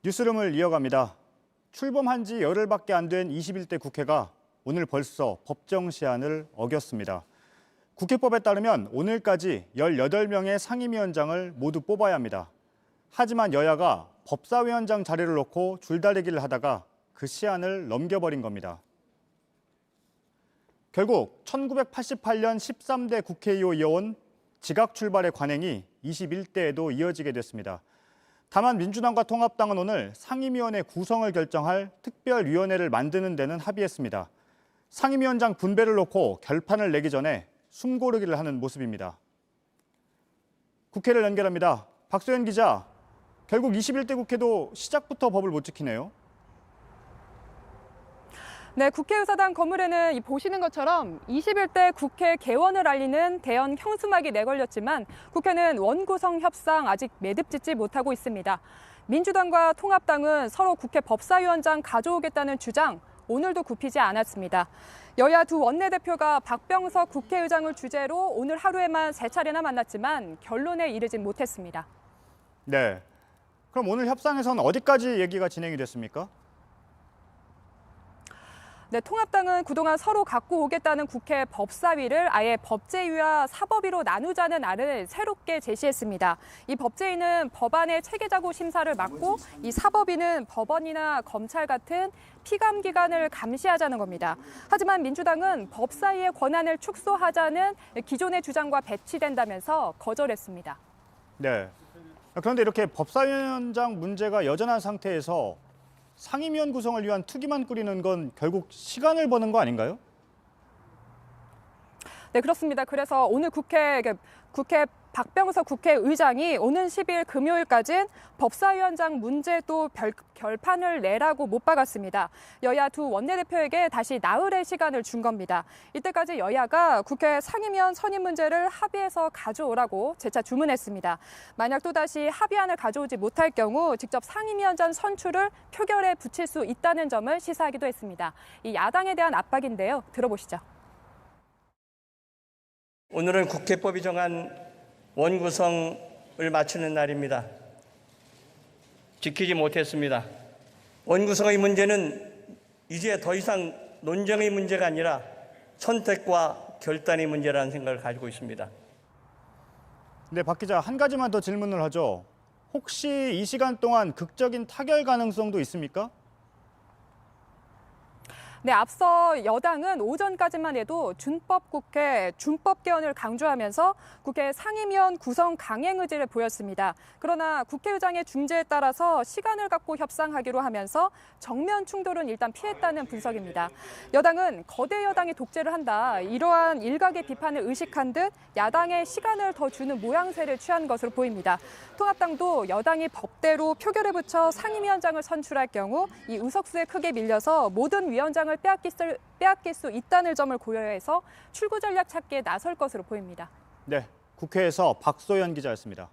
뉴스룸을 이어갑니다. 출범한 지 열흘밖에 안 된 21대 국회가 오늘 벌써 법정 시한을 어겼습니다. 국회법에 따르면 오늘까지 18명의 상임위원장을 모두 뽑아야 합니다. 하지만 여야가 법사위원장 자리를 놓고 줄다리기를 하다가 그 시한을 넘겨버린 겁니다. 결국 1988년 13대 국회 이후 이어온 지각 출발의 관행이 21대에도 이어지게 됐습니다. 다만 민주당과 통합당은 오늘 상임위원회 구성을 결정할 특별위원회를 만드는 데는 합의했습니다. 상임위원장 분배를 놓고 결판을 내기 전에 숨고르기를 하는 모습입니다. 국회를 연결합니다. 박소연 기자, 결국 21대 국회도 시작부터 법을 못 지키네요. 네, 국회의사당 건물에는 보시는 것처럼 21대 국회 개원을 알리는 대형 현수막이 내걸렸지만 국회는 원구성 협상 아직 매듭짓지 못하고 있습니다. 민주당과 통합당은 서로 국회 법사위원장 가져오겠다는 주장 오늘도 굽히지 않았습니다. 여야 두 원내대표가 박병석 국회의장을 주제로 오늘 하루에만 3차례나 만났지만 결론에 이르진 못했습니다. 네, 그럼 오늘 협상에서는 어디까지 얘기가 진행이 됐습니까? 네, 통합당은 그동안 서로 갖고 오겠다는 국회 법사위를 아예 법제위와 사법위로 나누자는 안을 새롭게 제시했습니다. 이 법제위는 법안의 체계자구 심사를 맡고 이 사법위는 법원이나 검찰 같은 피감기관을 감시하자는 겁니다. 하지만 민주당은 법사위의 권한을 축소하자는 기존의 주장과 배치된다면서 거절했습니다. 네, 그런데 이렇게 법사위원장 문제가 여전한 상태에서 상임위원 구성을 위한 특위만 꾸리는 건 결국 시간을 버는 거 아닌가요? 네, 그렇습니다. 그래서 오늘 국회 박병석 국회의장이 오는 10일 금요일까지는 법사위원장 문제도 결판을 내라고 못 박았습니다. 여야 두 원내대표에게 다시 나흘의 시간을 준 겁니다. 이때까지 여야가 국회 상임위원 선임 문제를 합의해서 가져오라고 재차 주문했습니다. 만약 또다시 합의안을 가져오지 못할 경우 직접 상임위원장 선출을 표결에 붙일 수 있다는 점을 시사하기도 했습니다. 이 야당에 대한 압박인데요. 들어보시죠. 오늘은 국회법이 정한 원구성을 마치는 날입니다. 지키지 못했습니다. 원구성의 문제는 이제 더 이상 논쟁의 문제가 아니라 선택과 결단의 문제라는 생각을 가지고 있습니다. 네, 박 기자, 한 가지만 더 질문을 하죠. 혹시 이 시간 동안 극적인 타결 가능성도 있습니까? 네, 앞서 여당은 오전까지만 해도 준법국회, 준법 개헌을 강조하면서 국회 상임위원 구성 강행 의지를 보였습니다. 그러나 국회의장의 중재에 따라서 시간을 갖고 협상하기로 하면서 정면 충돌은 일단 피했다는 분석입니다. 여당은 거대 여당이 독재를 한다. 이러한 일각의 비판을 의식한 듯 야당에 시간을 더 주는 모양새를 취한 것으로 보입니다. 통합당도 여당이 법대로 표결에 붙여 상임위원장을 선출할 경우 이 의석수에 크게 밀려서 모든 위원장을 빼앗길 수 있다는 점을 고려해서 출구 전략 찾기에 나설 것으로 보입니다. 네, 국회에서 박소연 기자였습니다.